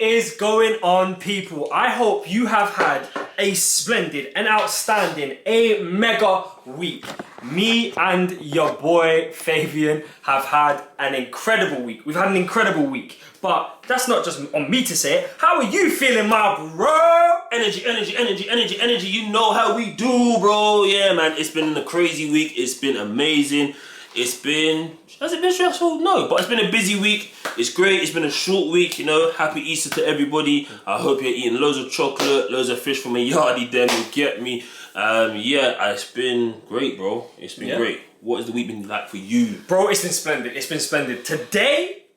is going on, people? I hope you have had a splendid, an outstanding, a mega week. Me and your boy Fabian have had an incredible week. We've had an incredible week. But that's not just on me to say it. How are you feeling, my bro? Energy. You know how we do, bro. Yeah, man. It's been a crazy week. It's been amazing. Has it been stressful? No, but it's been a busy week. It's great. It's been a short week, you know. Happy Easter to everybody. I hope you're eating loads of chocolate, loads of fish from a yardie then, you get me. It's been great, bro. It's been great. What has the week been like for you? Bro, it's been splendid. It's been splendid.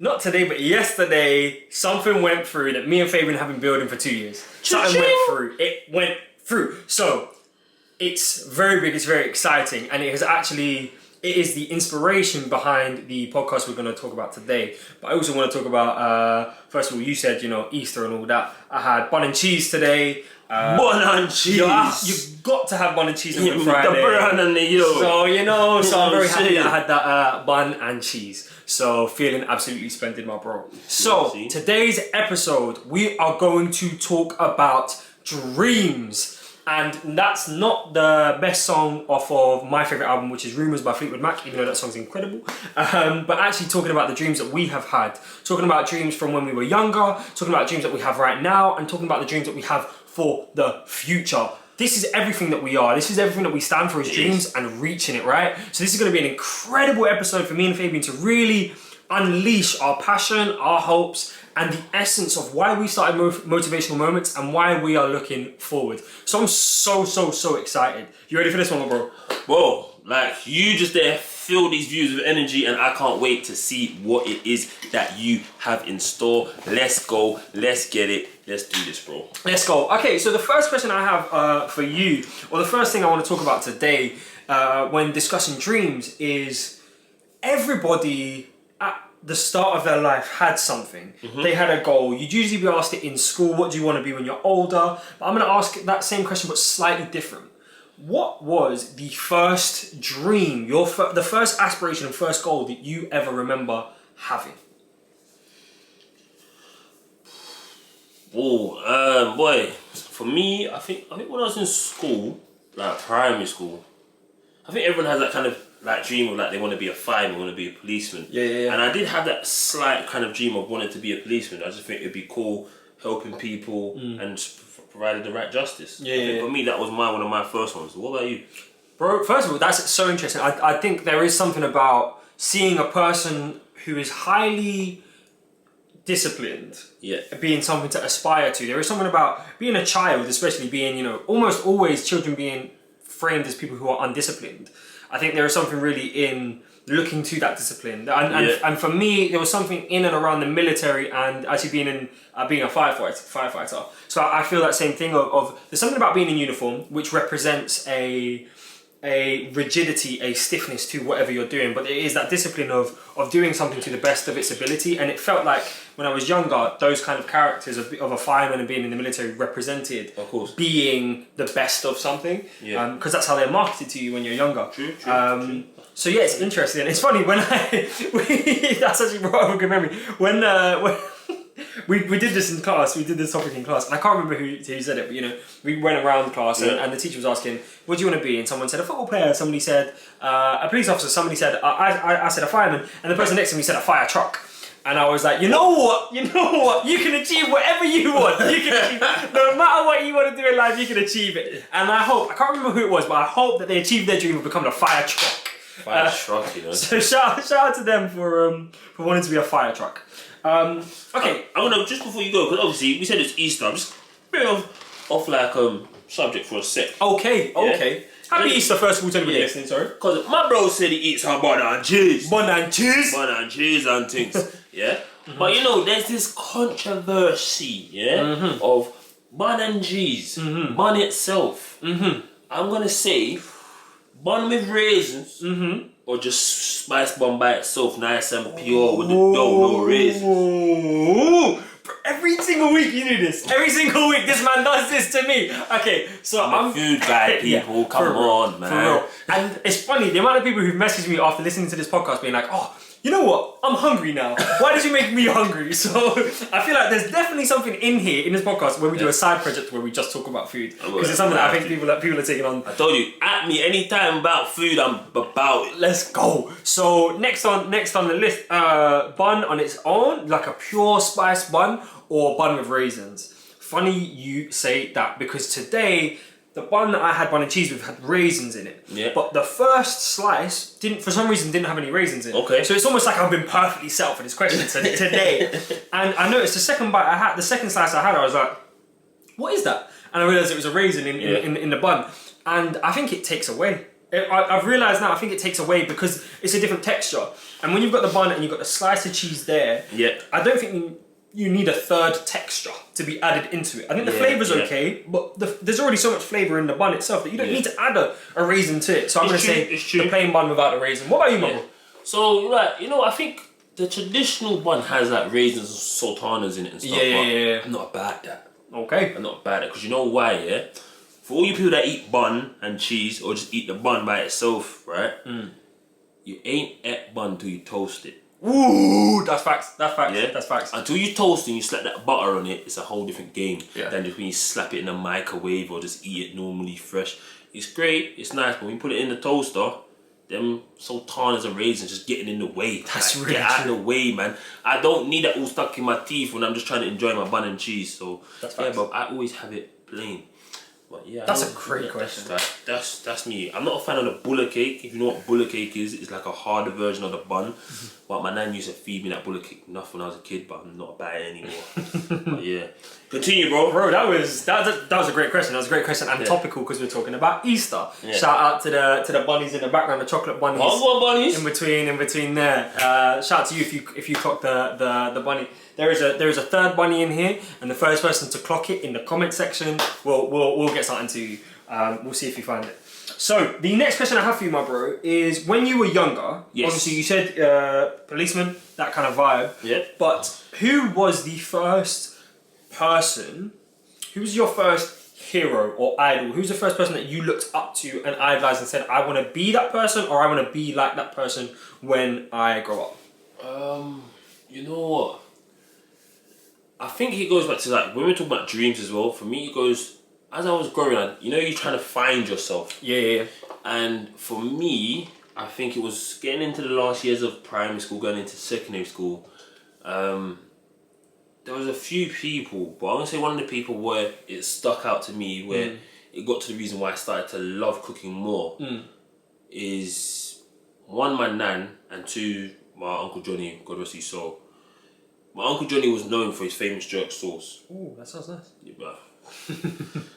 Not today, but yesterday, something went through that me and Fabian have been building for 2 years. Something went through. It went through. So, it's very big, it's very exciting, and it is the inspiration behind the podcast we're going to talk about today. But I also want to talk about, first of all, you said, Easter and all that. I had bun and cheese today. Bun and cheese. You've got to have bun and cheese on Friday. The brown and the yolk. So I'm very happy that I had that bun and cheese. So feeling absolutely splendid, my bro. So today's episode, we are going to talk about dreams. And that's not the best song off of my favourite album, which is Rumours by Fleetwood Mac, even though that song's incredible. But actually talking about the dreams that we have had. Talking about dreams from when we were younger, talking about dreams that we have right now, and talking about the dreams that we have for the future. This is everything that we are. This is everything that we stand for as dreams and reaching it, right? So this is going to be an incredible episode for me and Fabian to really unleash our passion, our hopes, and the essence of why we started Motivational Moments and why we are looking forward. So I'm so excited. You ready for this one, bro? Whoa, like you just there fill these views with energy, and I can't wait to see what it is that you have in store. Let's go, let's get it, let's do this, bro. Let's go. Okay, so the first question I have for you, or the first thing I want to talk about today when discussing dreams is everybody at the start of their life had something. They had a goal. You'd usually be asked it in school, what do you want to be when you're older? But I'm going to ask that same question but slightly different. What was the first dream, the first aspiration and first goal that you ever remember having? Oh, boy. For me, I think when I was in school, like primary school, I think everyone has that kind of like dream of like they want to be a fireman, want to be a policeman. Yeah. And I did have that slight kind of dream of wanting to be a policeman. I just think it'd be cool helping people and providing the right justice. I think for me, that was one of my first ones. What about you? Bro, first of all, that's so interesting. I think there is something about seeing a person who is highly disciplined being something to aspire to. There is something about being a child, especially being, almost always children being framed as people who are undisciplined. I think there is something really in looking to that discipline. And for me, there was something in and around the military and actually being a firefighter. So I feel that same thing of there's something about being in uniform which represents a rigidity, a stiffness to whatever you're doing, but it is that discipline of doing something to the best of its ability. And it felt like when I was younger, those kind of characters of a fireman and being in the military represented, of course, being the best of something, because that's how they're marketed to you when you're younger. True. So yeah, it's interesting. And it's funny when that's actually brought up a good memory. When we did this in class, we did this topic in class, and I can't remember who said it, but we went around class and the teacher was asking, what do you want to be? And someone said a football player, somebody said a police officer, somebody said, I said a fireman, and the person next to me said a fire truck. And I was like, you know what, you can achieve whatever you want. You can achieve, no matter what you want to do in life, you can achieve it. And I can't remember who it was, but I hope that they achieved their dream of becoming a fire truck. Fire truck, So shout out to them for wanting to be a fire truck. Okay. I want to, just before you go, because obviously we said it's Easter, I'm just bit off like subject for a sec. Okay. Happy Easter first of all to anybody listening, sorry. Because my bro said he eats some bun and cheese. Bun and cheese? Bun and cheese and things, yeah? But there's this controversy, of bun and cheese, bun itself. I'm going to say bun with raisins, or just spice bun by itself, nice and pure with the dough, no raisins. Every single week you do this. Every single week this man does this to me. Okay, so I'm a food guy, people. Come on, man. For real. And it's funny, the amount of people who've messaged me after listening to this podcast being like, oh, You know what? I'm hungry now. Why did you make me hungry? So I feel like there's definitely something in here in this podcast where we do a side project where we just talk about food, because it's something that I think people are taking on. I told you, at me anytime about food, I'm about it. Let's go. So next on the list, bun on its own, like a pure spice bun, or bun with raisins. Funny you say that, because today the bun that I had, bun and cheese with, had raisins in it. Yeah. But the first slice for some reason didn't have any raisins in it. Okay. So it's almost like I've been perfectly set up for this question today. And I noticed the second slice I had, I was like, what is that? And I realised it was a raisin in the bun. And I think it takes away. I've realised now, I think it takes away because it's a different texture. And when you've got the bun and you've got the slice of cheese there, I don't think you need a third texture to be added into it. I think the flavour's okay, but there's already so much flavour in the bun itself that you don't need to add a raisin to it. So I'm going to say the plain bun without the raisin. What about you, Mum? So, like, you know, I think the traditional bun has like raisins and sultanas in it and stuff. Yeah. I'm not about that. Okay. I'm not about that, because you know why, yeah? For all you people that eat bun and cheese, or just eat the bun by itself, right? You ain't ate bun till you toast it. Ooh, that's facts. Yeah? That's facts. Until you toast and you slap that butter on it, it's a whole different game than just when you slap it in a microwave or just eat it normally fresh. It's great, it's nice, but when you put it in the toaster, them sultanas and raisins just getting in the way. That's like, really get out true. of the way, man. I don't need that all stuck in my teeth when I'm just trying to enjoy my bun and cheese. So That's yeah, facts. but I always have it plain. But yeah, That's a great question. That's me. I'm not a fan of the buller cake. If you know what buller cake is, it's like a harder version of the bun. But my nan used to feed me that buller cake enough when I was a kid, but I'm not about it anymore. But yeah, continue, bro. Bro, that was a great question. That was a great question and topical, because we're talking about Easter. Yeah. Shout out to the bunnies in the background, the chocolate bunnies. What bunnies? In between there. Shout out to you if you clocked the bunny. There is a third bunny in here, and the first person to clock it in the comment section, we'll get something to you. We'll see if you find it. So the next question I have for you, my bro, is when you were younger. Yes. Obviously, you said policeman, that kind of vibe. Yeah. But who was the first person? Who was your first hero or idol? Who's the first person that you looked up to and idolized and said, I want to be that person, or I want to be like that person when I grow up? You know what? I think it goes back to, like, when we talk about dreams as well, for me it goes, as I was growing up, you know, you're trying to find yourself. Yeah. And for me, I think it was getting into the last years of primary school, going into secondary school. There was a few people, but I want to say one of the people where it stuck out to me, where it got to the reason why I started to love cooking more, is one, my nan, and two, my Uncle Johnny, God rest his soul. My Uncle Johnny was known for his famous jerk sauce. Ooh, that sounds nice. Yeah, bruv.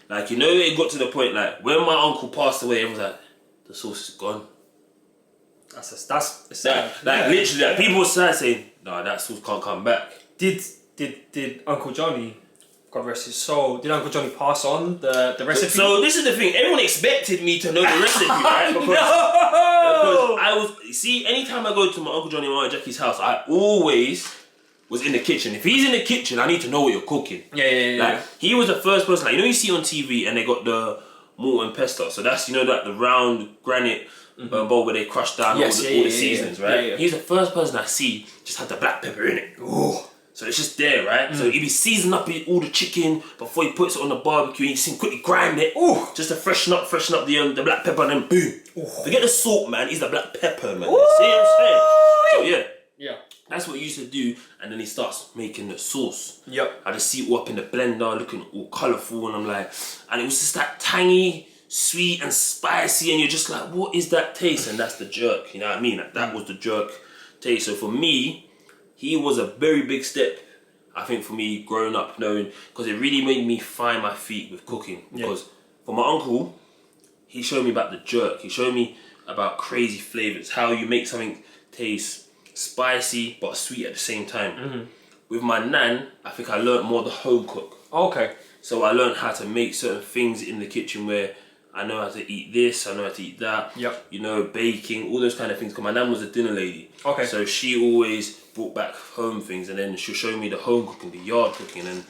Like, you know, it got to the point, like, when my uncle passed away, everyone's like, the sauce is gone. That's literally, like, people were saying, no, that sauce can't come back. Did Uncle Johnny, God rest his soul, did Uncle Johnny pass on the recipe? So this is the thing, everyone expected me to know the recipe, right? Because I was, see, anytime I go to my Uncle Johnny and my Aunt Jackie's house, I always was in the kitchen. If he's in the kitchen, I need to know what you're cooking. Yeah. Like, he was the first person, like, you know, you see on TV and they got the mortar and pesto. So that's, you know, like the round granite bowl where they crush down all the seasonings, right? He's the first person I see just had the black pepper in it. Ooh. So it's just there, right? So he'd be seasoning up all the chicken before he puts it on the barbecue. You just quickly grind it, just to freshen up the black pepper, and then boom. Ooh. Forget the salt, man. He's the black pepper, man. Ooh. See what I'm saying? So yeah. That's what he used to do, and then he starts making the sauce. Yep. I just see it all up in the blender, looking all colourful, and I'm like, and it was just that tangy, sweet and spicy, and you're just like, what is that taste? And that's the jerk, you know what I mean? Like, that was the jerk taste. So for me, he was a very big step, I think, for me growing up, knowing, because it really made me find my feet with cooking. Because for my uncle, he showed me about the jerk. He showed me about crazy flavours, how you make something taste spicy but sweet at the same time. With my nan, I think I learnt more the home cook. Okay. So I learned how to make certain things in the kitchen where I know how to eat this, I know how to eat that. Yep. You know, baking, all those kind of things. Because my nan was a dinner lady. Okay. So she always brought back home things, and then she'll show me the home cooking, the yard cooking, and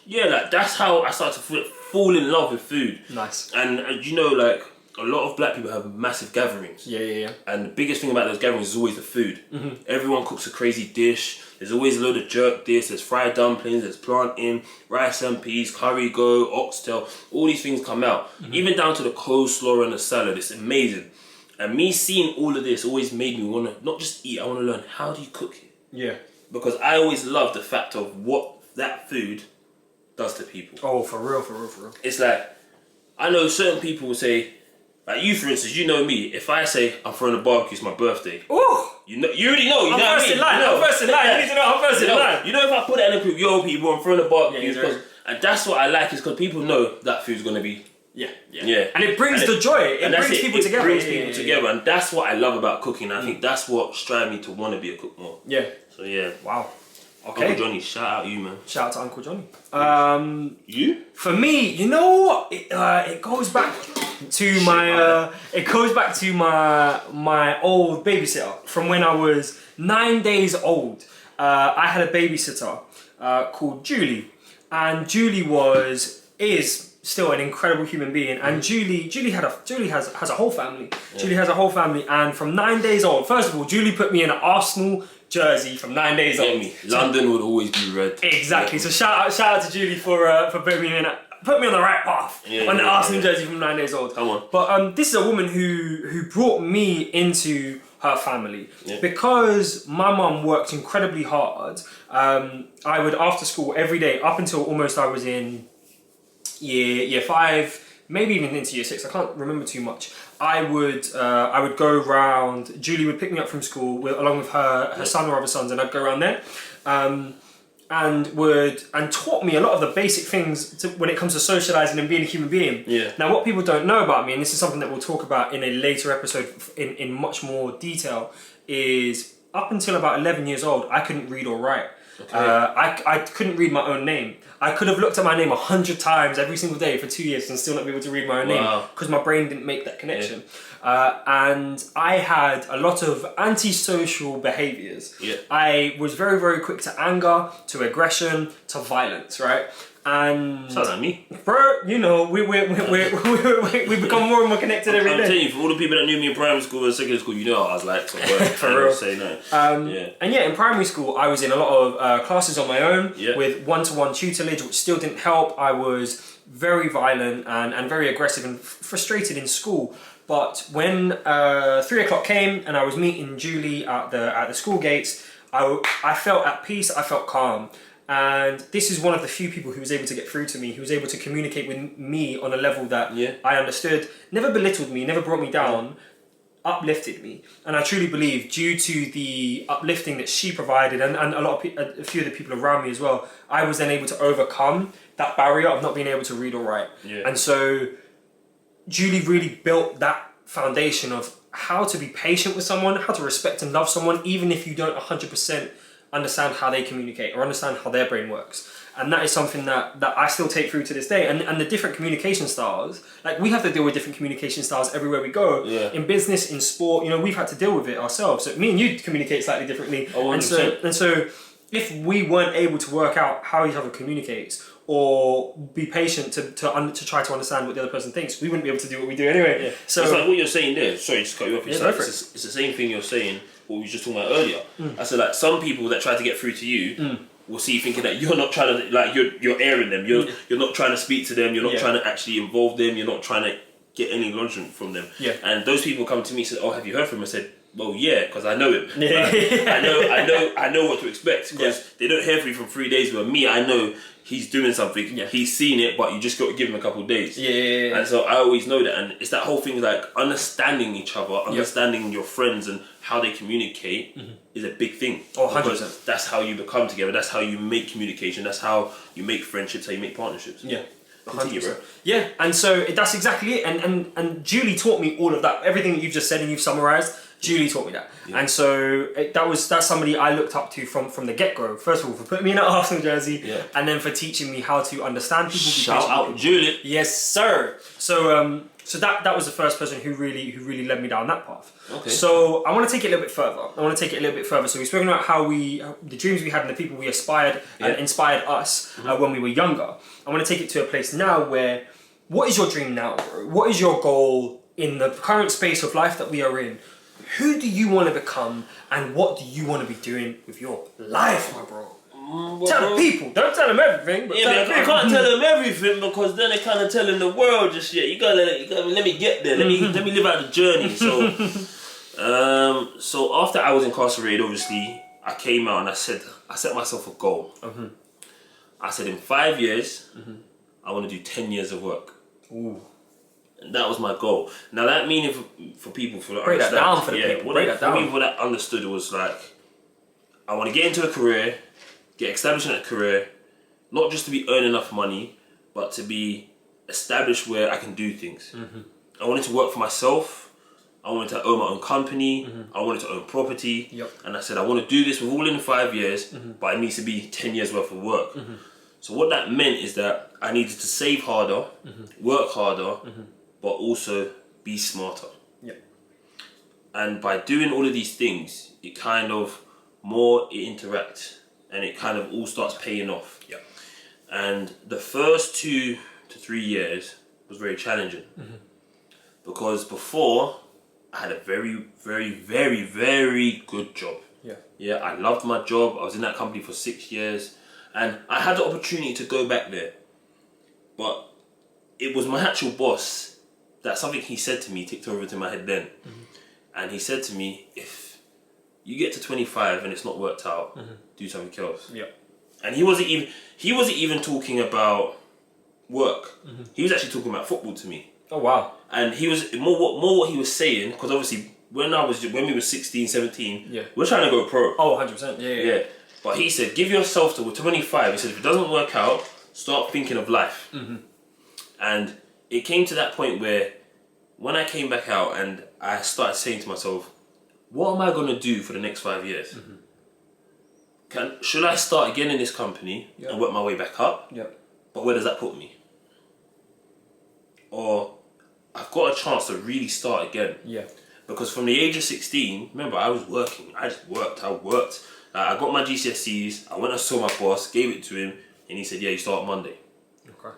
yeah, like, that's how I started to fall in love with food. Nice. And you know, like, a lot of black people have massive gatherings. Yeah. And the biggest thing about those gatherings is always the food. Everyone cooks a crazy dish. There's always a load of jerk dish. There's fried dumplings. There's plantain, rice and peas, curry goat, oxtail. All these things come out. Even down to the coleslaw and the salad. It's amazing. And me seeing all of this always made me want to not just eat. I want to learn, how do you cook it? Yeah. Because I always love the fact of what that food does to people. Oh, for real. It's like, I know certain people will say, like you for instance, you know me, if I say I'm throwing a barbecue, it's my birthday. Ooh! You already know, you I'm know what I first mean? in line, I'm first in line. You need to know I'm first in line. You know, if I put that in a group, yo people, I'm throwing a barbecue. Yeah, and that's what I like, is because people know that food's going to be... Yeah. And it brings the joy. It brings people together. It brings people together, and that's what I love about cooking. I think that's what strives me to want to be a cook more. Yeah. So yeah. Wow. Okay. Uncle Johnny, shout out you, man. Shout out to Uncle Johnny. You? For me, you know what? It goes back to my old babysitter from when I was 9 days old. I had a babysitter called Julie, and Julie is still an incredible human being. And Julie has a whole family. Yeah. Julie has a whole family, and from 9 days old, first of all, Julie put me in an Arsenal jersey from 9 days old. London would always be red. Exactly. Yeah. So shout out to Julie for putting me on the right path on the Arsenal jersey from 9 days old. Come on. But this is a woman who brought me into her family because my mum worked incredibly hard. I would, after school every day up until almost I was in year 5, maybe even into year 6. I can't remember too much. I would go round. Julie would pick me up from school along with her son or other sons, and I'd go around there, and taught me a lot of the basic things when it comes to socializing and being a human being. Yeah. Now, what people don't know about me, and this is something that we'll talk about in a later episode in much more detail, is up until about 11 years old, I couldn't read or write. Okay. I couldn't read my own name. I could have looked at my name 100 times every single day for 2 years and still not be able to read my own name because my brain didn't make that connection. And I had a lot of antisocial behaviours. Yeah. I was very, very quick to anger, to aggression, to violence, right? And sounds like me, bro. You know, we become more and more connected every day. I'm telling you, for all the people that knew me in primary school and secondary school, you know I was like, so for real. Say no. And in primary school, I was in a lot of classes on my own with one-to-one tutelage, which still didn't help. I was very violent and very aggressive and frustrated in school. But when 3 o'clock came and I was meeting Julie at the school gates, I felt at peace. I felt calm. And this is one of the few people who was able to get through to me, who was able to communicate with me on a level that I understood, never belittled me, never brought me down, uplifted me. And I truly believe, due to the uplifting that she provided and a few of the people around me as well, I was then able to overcome that barrier of not being able to read or write. Yeah. And so Julie really built that foundation of how to be patient with someone, how to respect and love someone, even if you don't 100% understand how they communicate or understand how their brain works. And that is something that I still take through to this day. And the different communication styles, like we have to deal with different communication styles everywhere we go. Yeah. In business, in sport, we've had to deal with it ourselves. So me and you communicate slightly differently. Oh, and so if we weren't able to work out how each other communicates or be patient to try to understand what the other person thinks, we wouldn't be able to do what we do anyway. Yeah. So it's like what you're saying there. Sorry, just cut you off. It's the same thing you're saying. What we were just talking about earlier. I said, like, some people that try to get through to you will see you thinking that you're not trying to, like, you're airing them. You're not trying to speak to them. You're not trying to actually involve them. You're not trying to get any lodgement from them. Yeah. And those people come to me and say, "Oh, have you heard from him?" I said, "Well, yeah, because I know him. I know what to expect, because they don't hear from you for 3 days. But me, I know he's doing something. Yeah. He's seen it, but you just got to give him a couple of days. Yeah. And so I always know that, and it's that whole thing, like understanding each other, understanding your friends and how they communicate is a big thing. Oh, 100%. Because that's how you become together. That's how you make communication. That's how you make friendships. How you make partnerships. Yeah. 100%. Yeah, and so that's exactly it. And Julie taught me all of that. Everything that you've just said and you've summarised, Julie taught me that. Yeah. And so that's somebody I looked up to from the get-go. First of all, for putting me in an Arsenal jersey, and then for teaching me how to understand people. Shout out Julie. Yes, sir. So that was the first person who really led me down that path. Okay. So I want to take it a little bit further. So we've spoken about how the dreams we had and the people we aspired and inspired us when we were younger. I want to take it to a place now where, what is your dream now, bro? What is your goal in the current space of life that we are in, who do you want to become and what do you want to be doing with your life, my bro? Tell the people. Don't tell them everything. But I can't tell them everything because then they're kind of telling the world just yet. You gotta let me get there. Let me live out the journey. So after I was incarcerated, obviously I came out and I set myself a goal. I said in 5 years, I want to do 10 years of work. Ooh. And that was my goal. Now that meaning for people for break that down for the people. Break that down. For me, what that understood was like, I want to get into a career, get established in a career, not just to be earning enough money, but to be established where I can do things. I wanted to work for myself. I wanted to own my own company. I wanted to own property. Yep. And I said, I want to do this with all in 5 years, but it needs to be 10 years worth of work. So what that meant is that I needed to save harder, work harder, but also be smarter. Yep. And by doing all of these things, it kind of more it interacts and it kind of all starts paying off. Yep. And the first 2 to 3 years was very challenging because before I had a very, very, very, very good job. Yeah, I loved my job. I was in that company for 6 years and I had the opportunity to go back there. But it was my actual boss that something he said to me ticked over to my head then. And he said to me, if you get to 25 and it's not worked out, do something else. Yep. And he wasn't even talking about work. He was actually talking about football to me. Oh wow. And he was more what he was saying, because obviously when we were 16, 17, we're trying to go pro. Oh, 100%. Yeah. But he said, give yourself to 25. He said, if it doesn't work out, start thinking of life. And it came to that point where when I came back out and I started saying to myself, what am I going to do for the next 5 years? Should I start again in this company and work my way back up? But where does that put me? Or I've got a chance to really start again. Because from the age of 16, remember, I was working. I just worked. I I got my GCSEs. I went and saw my boss, gave it to him, and he said, yeah, you start Monday. Okay.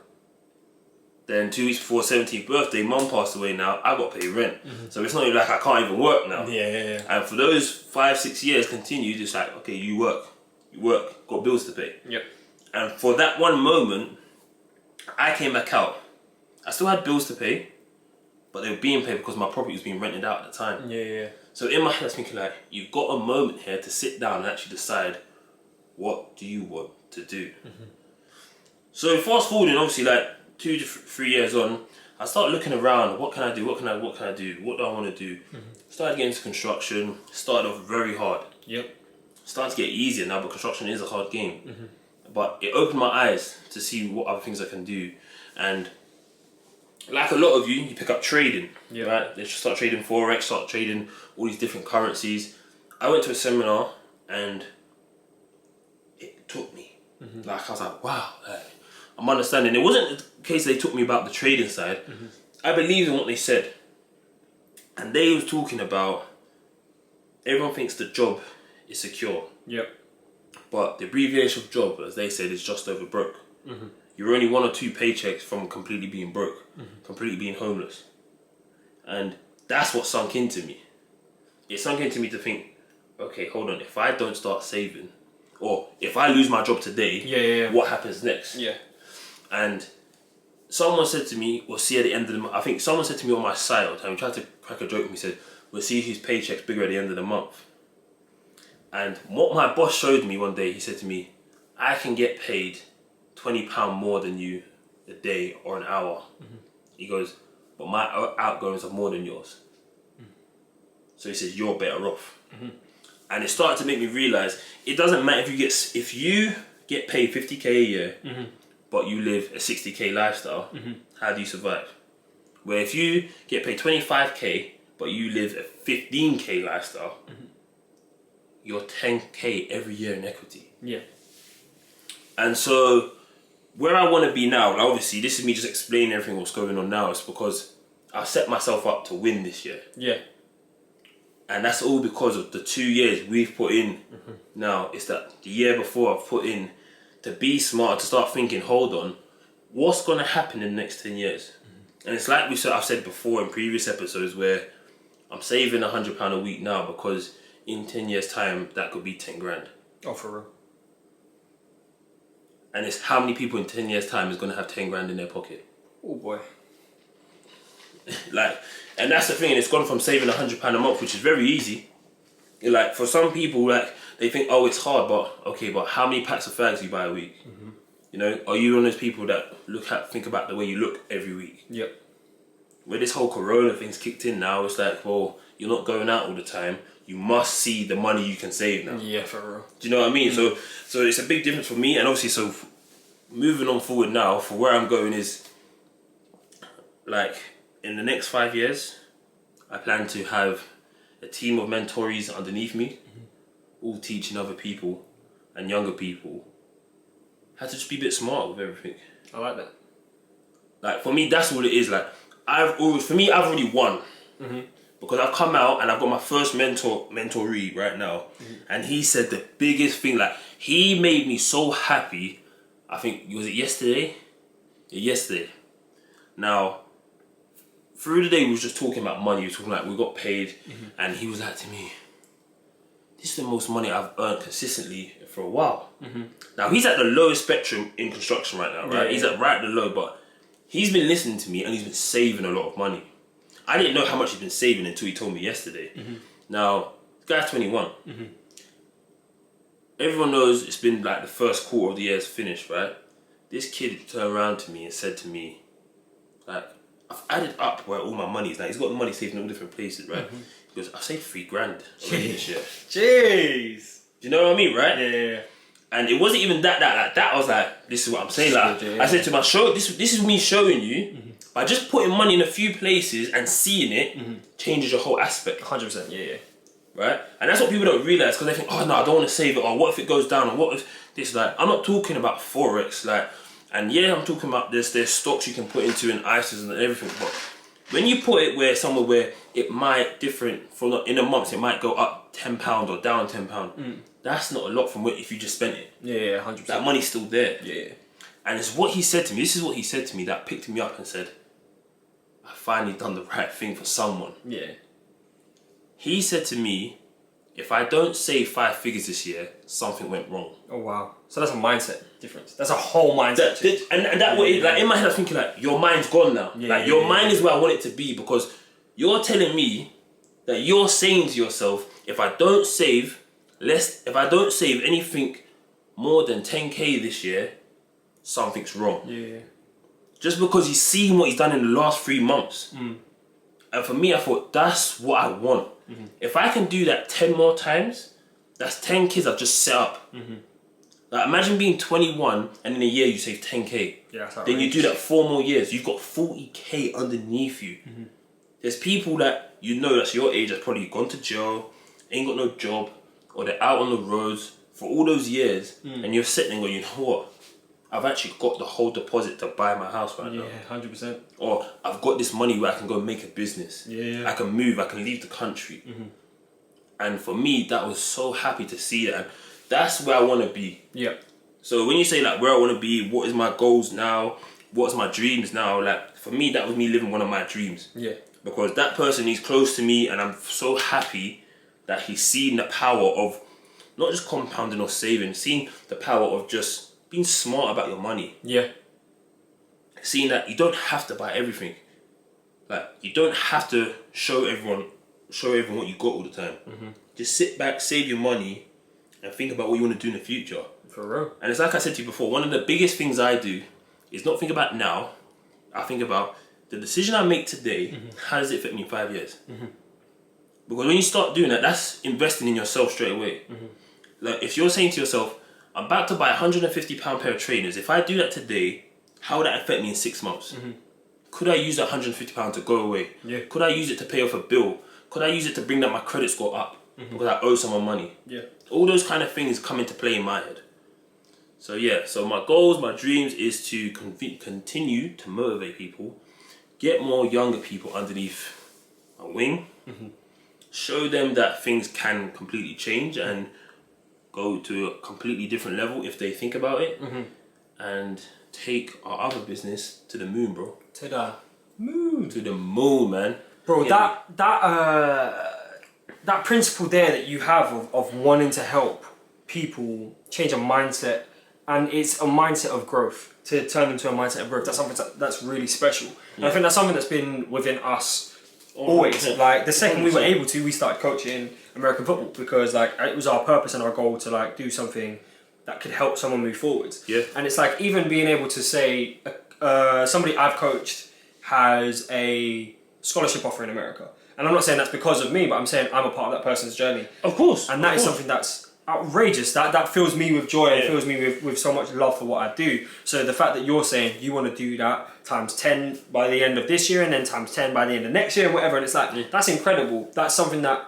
Then 2 weeks before 17th birthday, mum passed away now. I got to pay rent. So it's not even like I can't even work now. Yeah. And for those 5-6 years continued, it's like, okay, you work, got bills to pay. And for that one moment, I came back out. I still had bills to pay, but they were being paid because my property was being rented out at the time. So in my head I was thinking like, you've got a moment here to sit down and actually decide, what do you want to do? So fast forwarding, obviously like 2 to 3 years on, I started looking around, what can I do, what can I do, what do I want to do? Started getting into construction, started off very hard. Started to get easier now, but construction is a hard game. But it opened my eyes to see what other things I can do. And like a lot of you pick up trading, right? They start trading Forex, start trading all these different currencies. I went to a seminar and it took me. Like I was like, wow, I'm understanding. It wasn't the case they took me about the trading side. I believed in what they said. And they was talking about, everyone thinks the job is secure. But the abbreviation of job, as they said, is just over broke. You're only 1 or 2 paychecks from completely being broke, completely being homeless. And that's what sunk into me. It sunk into me to think, okay, hold on, if I don't start saving, or if I lose my job today, what happens next? And someone said to me, we'll see at the end of the month. I think someone said to me on my side all the time, he tried to crack a joke with me, said, we'll see whose paycheck's bigger at the end of the month. And what my boss showed me one day, he said to me, I can get paid £20 more than you a day or an hour. He goes, but my outgoings are more than yours. So he says, you're better off. And it started to make me realise, it doesn't matter if you get paid 50k a year, but you live a 60k lifestyle, how do you survive? Where if you get paid 25k, but you live a 15k lifestyle, you're 10k every year in equity. And so, where I want to be now, like obviously this is me just explaining everything what's going on now, it's because I've set myself up to win this year. And that's all because of the 2 years we've put in. Now, it's that the year before I've put in to be smart, to start thinking, hold on, what's going to happen in the next 10 years? And it's like I've said before in previous episodes where I'm saving £100 a week now because in 10 years' time that could be 10 grand. Oh, for real. And it's how many people in 10 years' time is going to have 10 grand in their pocket. Oh boy. Like, and that's the thing. And it's gone from saving £100 a month, which is very easy. Like for some people, like they think, oh, it's hard, but okay, but how many packs of fags do you buy a week? Mm-hmm. You know, are you one of those people that think about the way you look every week? Yep. Where this whole Corona thing's kicked in now, it's like, well, you're not going out all the time. You must see the money you can save now. Yeah, for real. Do you know what I mean? So it's a big difference for me, and obviously, so moving on forward now, for where I'm going is, like, in the next 5 years, I plan to have a team of mentorees underneath me, all teaching other people and younger people how to just be a bit smart with everything. I like that. Like, for me, that's what it is. Like, I've already won. Mm-hmm. Because I've come out and I've got my first mentoree right now. Mm-hmm. And he said the biggest thing, like, he made me so happy. I think, was it yesterday? Yeah, yesterday. Now, through the day we was just talking about money. We were talking like we got paid. Mm-hmm. And he was like to me, this is the most money I've earned consistently for a while. Mm-hmm. Now, he's at the lowest spectrum in construction right now, right? Yeah, he's at right at the low, but he's been listening to me and he's been saving a lot of money. I didn't know how much he's been saving until he told me yesterday. Mm-hmm. Now, the guy's 21. Mm-hmm. Everyone knows it's been like the first quarter of the year's finished, right? This kid turned around to me and said to me, like, I've added up where all my money is. Now, he's got the money saved in all different places, right? Mm-hmm. He goes, I've saved $3 grand already this year. Jeez. Do you know what I mean, right? Yeah. And it wasn't even that. I was like, this is what I'm saying. Like, I said to my show, this is me showing you. Mm-hmm. By just putting money in a few places and seeing it changes your whole aspect. 100%, yeah. Right? And that's what people don't realise because they think, oh no, I don't want to save it, or what if it goes down, or what if this, like, I'm not talking about Forex, like, and yeah, I'm talking about there's stocks you can put into and ISAs and everything, but when you put it somewhere where it might different from in a month, it might go up £10 or down £10. That's not a lot from if you just spent it. Yeah, 100%. That money's still there. Yeah. And it's what he said to me. This is what he said to me that picked me up and said, I finally done the right thing for someone. Yeah. He said to me, if I don't save 5 figures this year, something went wrong. Oh wow. So that's a mindset difference. That's a whole mindset. And that way, like in my head I was thinking like, your mind's gone now. Yeah, like your mind is where I want it to be because you're telling me that you're saying to yourself, if I don't save anything more than 10k this year, something's wrong. Yeah. Just because he's seen what he's done in the last 3 months. And for me, I thought, that's what I want. Mm-hmm. If I can do that 10 more times, that's 10 kids I've just set up. Mm-hmm. Like, imagine being 21 and in a year you save 10k. Yeah, then you do that 4 more years, you've got 40k underneath you. Mm-hmm. There's people that you know that's your age that's probably gone to jail, ain't got no job, or they're out on the roads for all those years, and you're sitting and going, you know what? I've actually got the whole deposit to buy my house right now. Yeah, 100%. Or I've got this money where I can go make a business. Yeah. I can move, I can leave the country. Mm-hmm. And for me, that was so happy to see that. And that's where I want to be. Yeah. So when you say like where I want to be, what is my goals now, what's my dreams now, like for me, that was me living one of my dreams. Yeah. Because that person is close to me and I'm so happy that he's seen the power of not just compounding or saving, seeing the power of just being smart about your money. Yeah. Seeing that you don't have to buy everything. Like, you don't have to show everyone what you got all the time. Mm-hmm. Just sit back, save your money, and think about what you want to do in the future. For real. And it's like I said to you before, one of the biggest things I do is not think about now. I think about the decision I make today, how does it affect me in 5 years? Mm-hmm. Because when you start doing that, that's investing in yourself straight away. Mm-hmm. Like, if you're saying to yourself, I'm about to buy a £150 pair of trainers. If I do that today, how would that affect me in 6 months? Mm-hmm. Could I use that £150 to go away? Yeah. Could I use it to pay off a bill? Could I use it to bring my credit score up? Mm-hmm. Because I owe someone money? Yeah. All those kind of things come into play in my head. So yeah, so my goals, my dreams is to continue to motivate people, get more younger people underneath my wing, show them that things can completely change and go to a completely different level if they think about it, and take our other business to the moon, bro. To the moon. moon. To the moon, man. Bro, that principle there that you have of wanting to help people change a mindset, and it's a mindset of growth, to turn them to a mindset of growth. That's something that's really special. And I think that's something that's been within us always. Like the second 100%. We were able to, we started coaching American football because like it was our purpose and our goal to like do something that could help someone move forwards. Yeah. And it's like even being able to say somebody I've coached has a scholarship offer in America. And I'm not saying that's because of me, but I'm saying I'm a part of that person's journey. Of course. And that is something that's outrageous. That fills me with joy and fills me with so much love for what I do. So the fact that you're saying you want to do that times 10 by the end of this year and then times 10 by the end of next year and whatever, and it's like, that's incredible. That's something that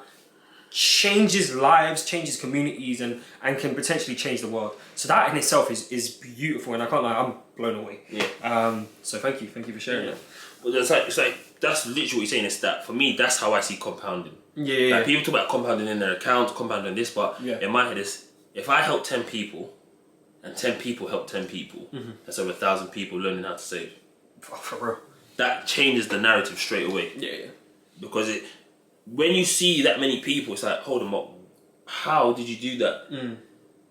changes lives, changes communities, and can potentially change the world. So that in itself is beautiful, and I can't lie, I'm blown away. Yeah. So thank you for sharing that. Well, it's like that's literally what you're saying. Is that for me? That's how I see compounding. Yeah. Like people talk about compounding in their account, compounding this, but in my head is if I help 10 people, and 10 people help 10 people, that's over 1,000 people learning how to save. For real. That changes the narrative straight away. Yeah. Because when you see that many people, it's like, hold them up. How did you do that? I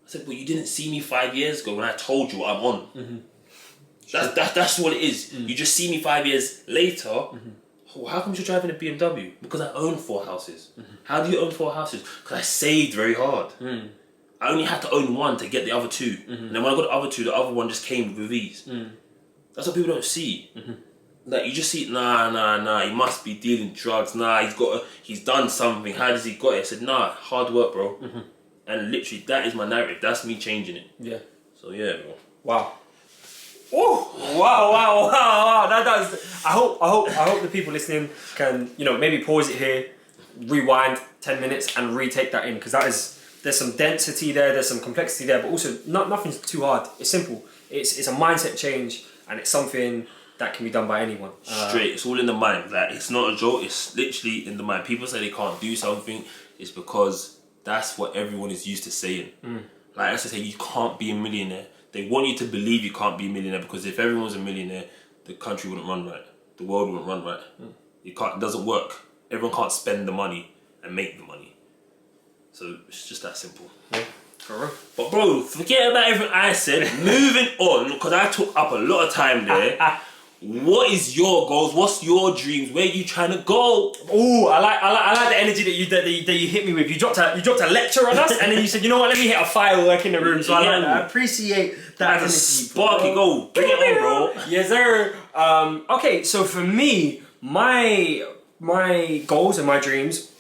said, well, you didn't see me 5 years ago when I told you what I'm on. That's what it is. You just see me 5 years later. Oh, how come you're driving a BMW? Because I own 4 houses. How do you own 4 houses? Because I saved very hard. I only had to own 1 to get the other 2. And then when I got the other 2, the other 1 just came with ease. That's what people don't see. Like you just see, nah, he must be dealing drugs. Nah, he's done something. How does he got it? I said, nah, hard work, bro. And literally, that is my narrative. That's me changing it. Yeah. So yeah, bro. Wow. Oh, wow. That does. I hope the people listening can, maybe pause it here, rewind 10 minutes, and retake that in, because there's some density there, there's some complexity there, but also nothing's too hard. It's simple. It's a mindset change, and it's something that can be done by anyone. Straight. It's all in the mind. Like it's not a joke. It's literally in the mind. People say they can't do something. It's because that's what everyone is used to saying. Like as I say, you can't be a millionaire. They want you to believe you can't be a millionaire because if everyone was a millionaire, the country wouldn't run right. The world wouldn't run right. It doesn't work. Everyone can't spend the money and make the money. So it's just that simple. Yeah, for real. But bro, forget about everything I said. Moving on, because I took up a lot of time there. What is your goals? What's your dreams? Where are you trying to go? Oh, I like the energy that you hit me with. You dropped a lecture on us, and then you said, you know what? Let me hit a firework in the room. So I appreciate that energy. Sparky, go bring it on, bro. Yes, sir. Okay, so for me, my goals and my dreams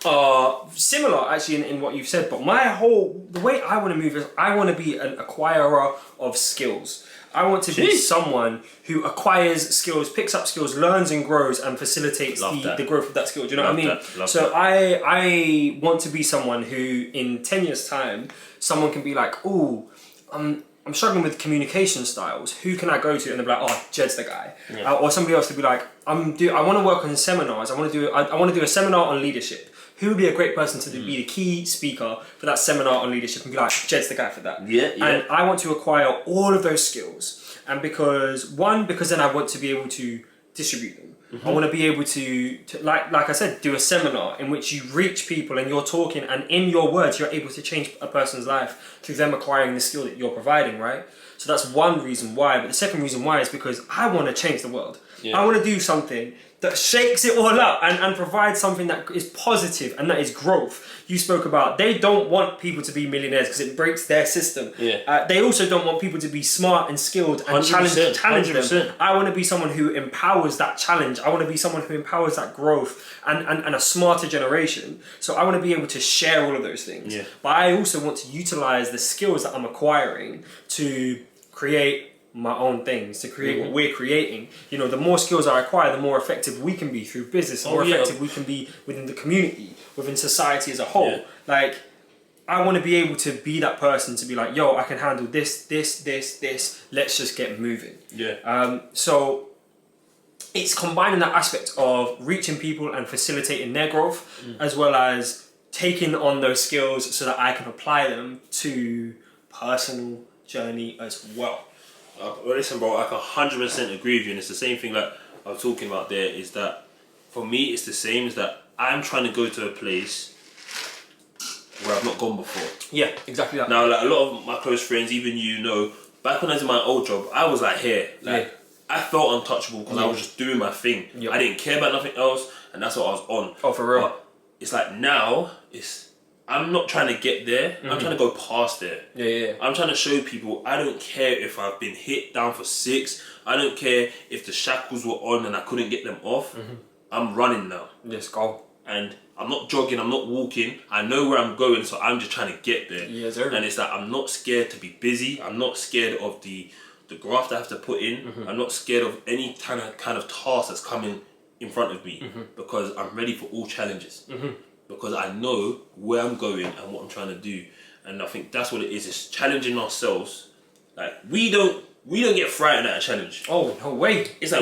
are similar actually in what you've said. But the way I want to move is I want to be an acquirer of skills. I want to be someone who acquires skills, picks up skills, learns and grows, and facilitates the growth of that skill. Do you know what I mean? So I want to be someone who, in 10 years' time, someone can be like, oh, I'm struggling with communication styles. Who can I go to? And they'll be like, oh, Jed's the guy. Yeah. Or somebody else to be like, I want to work on seminars. I want to do a seminar on leadership. Who would be a great person to be the key speaker for that seminar on leadership and be like, Jed's the guy for that. Yeah. And I want to acquire all of those skills. And because then I want to be able to distribute them. I want to be able to like I said, do a seminar in which you reach people and you're talking, and in your words, you're able to change a person's life through them acquiring the skill that you're providing, right? So that's one reason why. But the second reason why is because I want to change the world. Yeah. I want to do something that shakes it all up and provides something that is positive and that is growth. You spoke about they don't want people to be millionaires because it breaks their system. Yeah. They also don't want people to be smart and skilled and challenge them. 100%. I want to be someone who empowers that challenge. I want to be someone who empowers that growth and a smarter generation. So I want to be able to share all of those things. Yeah. But I also want to utilize the skills that I'm acquiring to create my own things, to create what we're creating. The more skills I acquire, the more effective we can be through business, the more effective we can be within the community, within society as a whole. Yeah. Like, I want to be able to be that person to be like, yo, I can handle this, let's just get moving. Yeah. So it's combining that aspect of reaching people and facilitating their growth, as well as taking on those skills so that I can apply them to personal journey as well. Well, listen, bro, I can 100% agree with you, and it's the same thing. Like I was talking about there is that for me it's the same. Is that I'm trying to go to a place where I've not gone before. Yeah, exactly that. Now, like a lot of my close friends, even back when I was in my old job, I was like here, like I felt untouchable because I was just doing my thing. I didn't care about nothing else, and that's what I was on. Oh, for real. But it's like now, I'm not trying to get there. I'm trying to go past there. Yeah. I'm trying to show people I don't care if I've been hit down for 6. I don't care if the shackles were on and I couldn't get them off. I'm running now. Yes, go. And I'm not jogging, I'm not walking. I know where I'm going, so I'm just trying to get there. Yes, sir. And it's like I'm not scared to be busy. I'm not scared of the graft I have to put in. I'm not scared of any kind of task that's coming in front of me because I'm ready for all challenges. Because I know where I'm going and what I'm trying to do. And I think that's what it is. It's challenging ourselves. Like we don't get frightened at a challenge. Oh, no way. It's like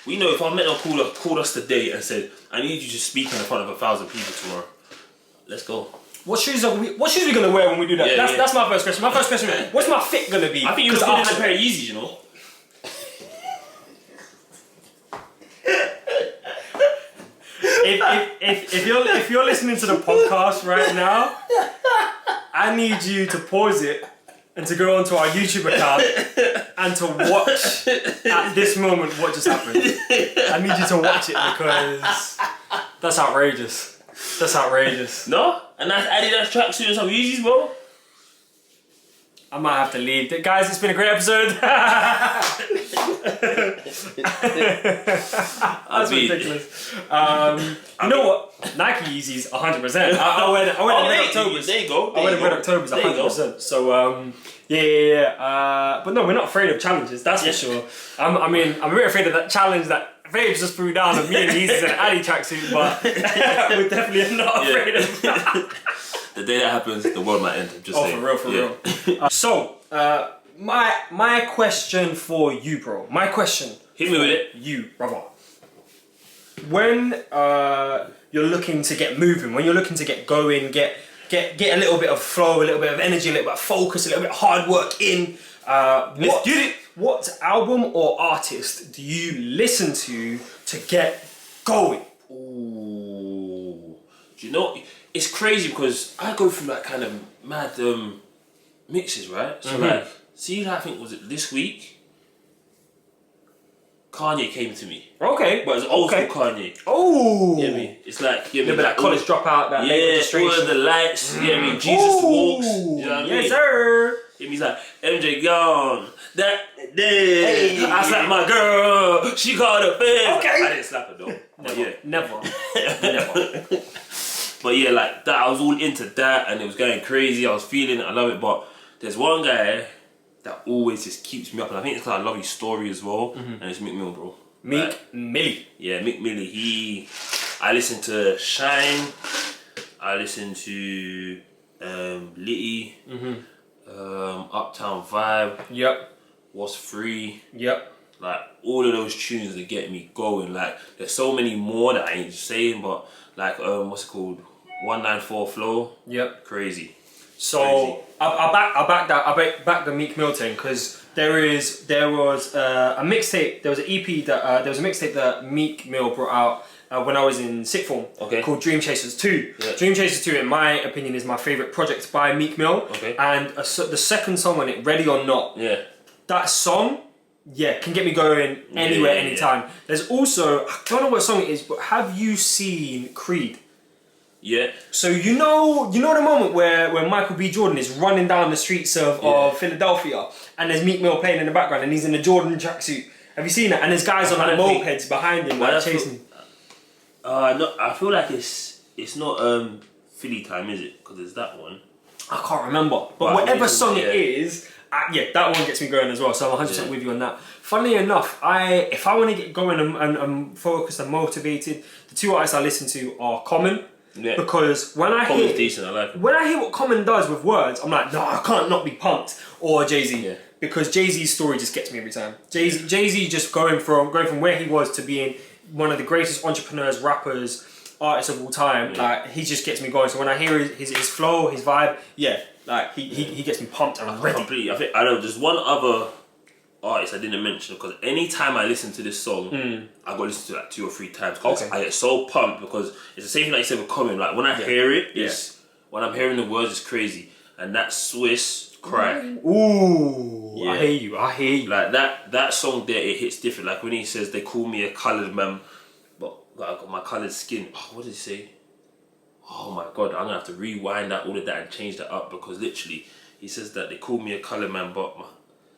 we know if our mentor called us today and said, I need you to speak in front of 1,000 people tomorrow. Let's go. What shoes are we gonna wear when we do that? That's my first question. My first question is, what's my fit gonna be? I think you look good in a pair of Yeezys, you know. If you're listening to the podcast right now, I need you to pause it and to go onto our YouTube account and to watch at this moment what just happened. I need you to watch it because that's outrageous. That's outrageous. No? And that's Adidas tracksuit and some Yeezys, bro? I might have to leave. Guys, it's been a great episode. That's ridiculous. You know what? Nike Yeezys, 100%. I wear the Red Octobers. There you go. I wear the Red Octobers, 100%. So, yeah. But no, we're not afraid of challenges, that's for sure. I'm a bit afraid of that challenge that Faves just threw down of me and Yeezys in an Adi tracksuit, but we're definitely not afraid of that. The day that happens, the world might end. Just saying. For real. So, my question for you, bro. My question. Hit me with it. You, brother. When you're looking to get moving, when you're looking to get going, get a little bit of flow, a little bit of energy, a little bit of focus, a little bit of hard work in. Let's get it. What album or artist do you listen to get going? Ooh. Do you know? It's crazy because I go through like kind of mad mixes, right? So like, see, I think was it this week? Kanye came to me. Okay. But it's old school Kanye. Oh. You get me? It's like, you get me? That college dropout, that late registration. All of the lights, you get me? Jesus walks. You know what I mean? Yes, sir. He's like, MJ gone. That day, I slapped my girl. She called her fans. Okay. I didn't slap her though. Never. But yeah, like that, I was all into that and it was going crazy. I was feeling it, I love it. But there's one guy that always just keeps me up, and I think it's because I love his story as well. And it's Meek Mill, bro. Meek Millie. Yeah, Meek Millie. I listen to Shine. I listen to Litty. Uptown Vibe. Yep. What's Free. Yep. Like all of those tunes that get me going. Like there's so many more that I ain't just saying, but like what's it called? 194 Flow. Yep. Crazy. So I back the Meek Mill thing because there was a mixtape. There was an EP that Meek Mill brought out when I was in sixth form. Okay. Called Dream Chasers 2. Yeah. Dream Chasers 2, in my opinion, is my favourite project by Meek Mill. Okay. And the second song on it, Ready or Not. Yeah. That song, can get me going anywhere, anytime. There's also, I don't know what song it is, but have you seen Creed? Yeah. So you know the moment where Michael B. Jordan is running down the streets of Philadelphia and there's Meek Mill playing in the background and he's in a Jordan tracksuit. Have you seen that? And there's guys on like mopeds behind him like chasing. No, I feel like it's not Philly time, is it? Because it's that one. I can't remember, but whatever song it is, that one gets me going as well. So I'm 100% with you on that. Funnily enough, if I want to get going and focused and motivated, the two artists I listen to are Common. Yeah. Because when I hear decent, I like it. When I hear what Common does with words, I'm like, no, I can't not be pumped. Or Jay-Z. Yeah. Because Jay-Z's story just gets me every time. Jay-Z just going from where he was to being one of the greatest entrepreneurs, rappers, artists of all time. Yeah. Like he just gets me going. So when I hear his flow, his vibe, like he gets me pumped and ready. Completely. I know there's one other artist I didn't mention, because anytime I listen to this song, I got to listen to it like 2 or 3 times, because I get so pumped, because it's the same thing like you said with Common. Like when I hear it, when I'm hearing the words, it's crazy. And that Swiss cry. Ooh, I hear you. Like that song there, it hits different. Like when he says, they call me a coloured man, but I got my coloured skin. Oh, what did he say? Oh my God, I'm going to have to rewind all of that and change that up, because literally, he says that they call me a coloured man, but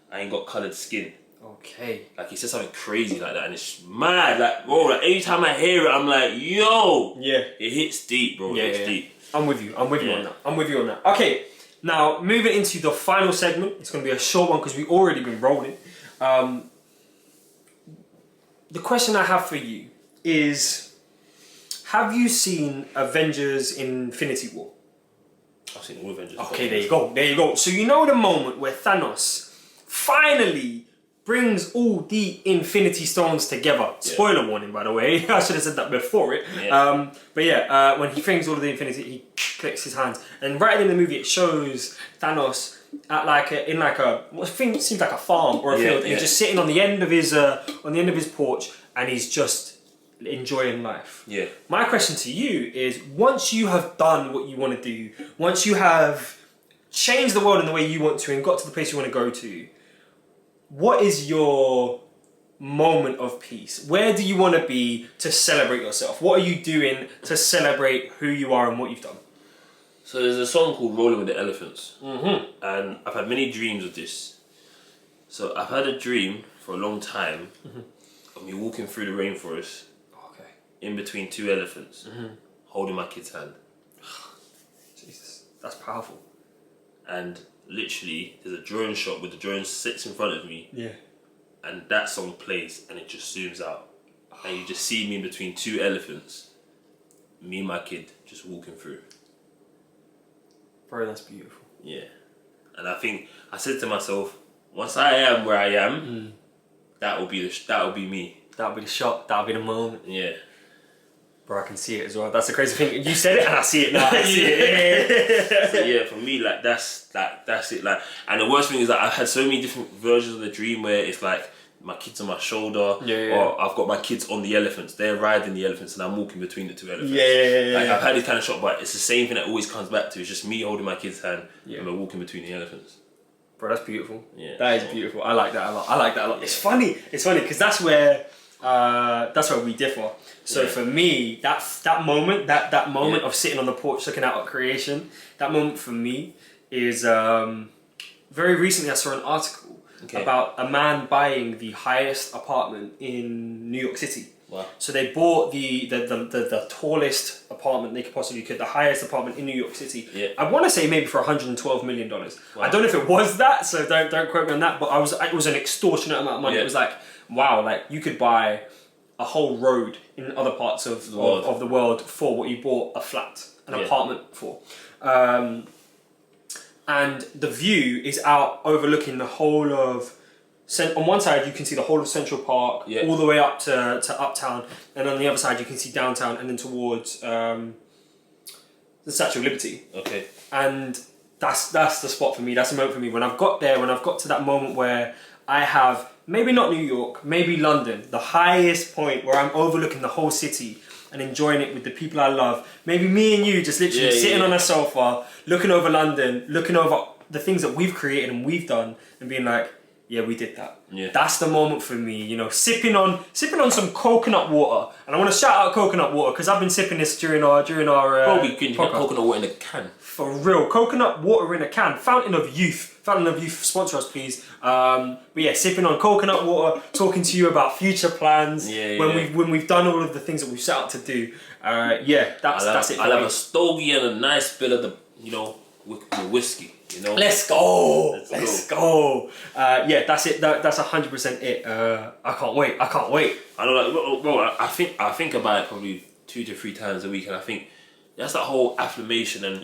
I ain't got coloured skin. Okay. Like he said something crazy like that, and it's mad. Like, bro, like every time I hear it, I'm like, yo. Yeah. It hits deep, bro. It hits deep. I'm with you on that. Okay, now moving into the final segment. It's going to be a short one because we've already been rolling. The question I have for you is, have you seen Avengers Infinity War? I've seen all Avengers. Okay, there you go. So you know the moment where Thanos finally brings all the Infinity Stones together. Yeah. Spoiler warning, by the way. I should have said that before it. Yeah. But when he brings all of the Infinity, he clicks his hands, and right in the movie it shows Thanos at what seems like a farm or a field, and he's just sitting on the end of his porch, and he's just enjoying life. Yeah. My question to you is, once you have done what you want to do, once you have changed the world in the way you want to and got to the place you want to go to, what is your moment of peace? Where do you want to be to celebrate yourself? What are you doing to celebrate who you are and what you've done? So there's a song called Rolling with the Elephants. And I've had many dreams of this. So I've had a dream for a long time of me walking through the rainforest in between 2 elephants, holding my kid's hand. Jesus, that's powerful. And literally, there's a drone shot where the drone sits in front of me. Yeah. And that song plays, and it just zooms out. And you just see me in between 2 elephants, me and my kid just walking through. Bro, that's beautiful. Yeah. And I said to myself, once I am where I am, that will be me. That'll be the shot. That'll be the moment. Yeah. Bro, I can see it as well. That's the crazy thing. You said it and I see it now. So yeah, for me, like that's it. Like, and the worst thing is that I've had so many different versions of the dream where it's like my kids on my shoulder, or I've got my kids on the elephants. They're riding the elephants and I'm walking between the 2 elephants. Like I've had this kind of shot, but it's the same thing that always comes back to. It's just me holding my kid's hand and we're walking between the elephants. Bro, that's beautiful. Yeah, that is beautiful. I like that a lot. Yeah. It's funny because that's where we differ. So for me, that moment of sitting on the porch looking out at creation, that moment for me is very recently I saw an article about a man buying the highest apartment in New York City. Wow. So they bought the tallest apartment they could, the highest apartment in New York City. Yeah. I want to say maybe for $112 million. Wow. I don't know if it was that, so don't quote me on that. But it was an extortionate amount of money. Yeah. It was like, wow, like you could buy a whole road in other parts of the world for what you bought an apartment for. And the view is out overlooking the whole of... On one side you can see the whole of Central Park, all the way up to Uptown, and on the other side you can see downtown and then towards the Statue of Liberty. Okay. And that's the spot for me, that's the moment for me. When I've got to that moment where I have, maybe not New York, maybe London, the highest point where I'm overlooking the whole city and enjoying it with the people I love. Maybe me and you just literally sitting on a sofa, looking over London, looking over the things that we've created and we've done, and being like, yeah, we did that. Yeah. That's the moment for me, you know, sipping on some coconut water. And I want to shout out coconut water because I've been sipping this during our probably can get coconut water in a can. For real, coconut water in a can. Fountain of Youth, sponsor us please. But yeah, sipping on coconut water, talking to you about future plans. When we've done all of the things that we've set out to do. That's it. I'll have a stogie and a nice bit of the with whiskey. You know? Let's go. That's it. That's 100% it. I can't wait. I know, like, I think about it probably 2 to 3 times a week, and I think that's that whole affirmation and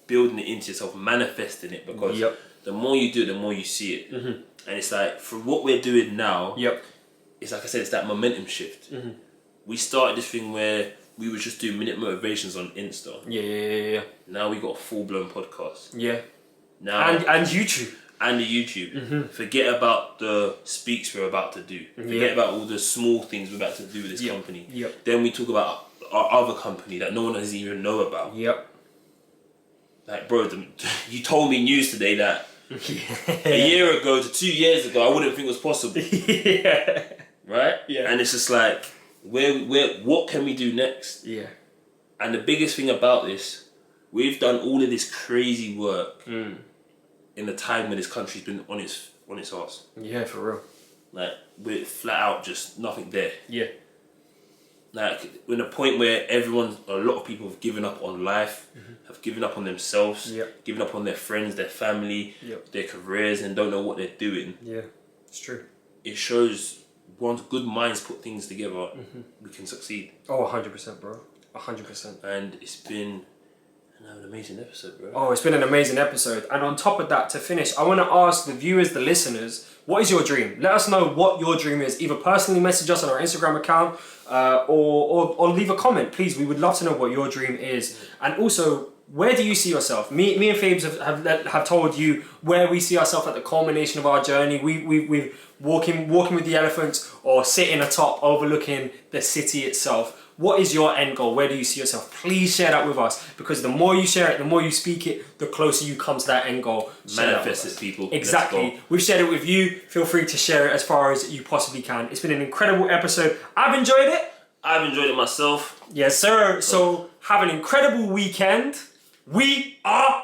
building it into yourself, manifesting it, because the more you do it, the more you see it. And it's like, for what we're doing now, it's like I said, it's that momentum shift. We started this thing where we were just doing minute motivations on Insta. Yeah. Now we got a full-blown podcast. Yeah. Now and YouTube. and the YouTube. Forget about the speaks we're about to do. Forget about all the small things we're about to do with this company. Then we talk about our other company that no one doesn't even know about. Like, bro, you told me news today that a year ago to 2 years ago, I wouldn't think was possible. Right? And it's just like, what can we do next? And the biggest thing about this, we've done all of this crazy work in the time when this country's been on its arse. For real. Like, we're flat out just nothing there. Like, we're in a point where a lot of people have given up on life, have given up on themselves, given up on their friends, their family, their careers, and don't know what they're doing. It's true. It shows once good minds put things together, we can succeed. Oh, 100%, bro. 100%. And it's been an amazing episode, bro. Oh, it's been an amazing episode. And on top of that, to finish, I want to ask the viewers, the listeners, what is your dream? Let us know what your dream is. Either personally message us on our Instagram account or leave a comment. Please, we would love to know what your dream is. And also, where do you see yourself? Me and Fabes have told you where we see ourselves at the culmination of our journey. We've walking with the elephants or sitting atop overlooking the city itself. What is your end goal? Where do you see yourself? Please share that with us, because the more you share it, the more you speak it, the closer you come to that end goal. Manifest it, people. Exactly. We've shared it with you. Feel free to share it as far as you possibly can. It's been an incredible episode. I've enjoyed it. I've enjoyed it myself. Yes, sir. So have an incredible weekend. We are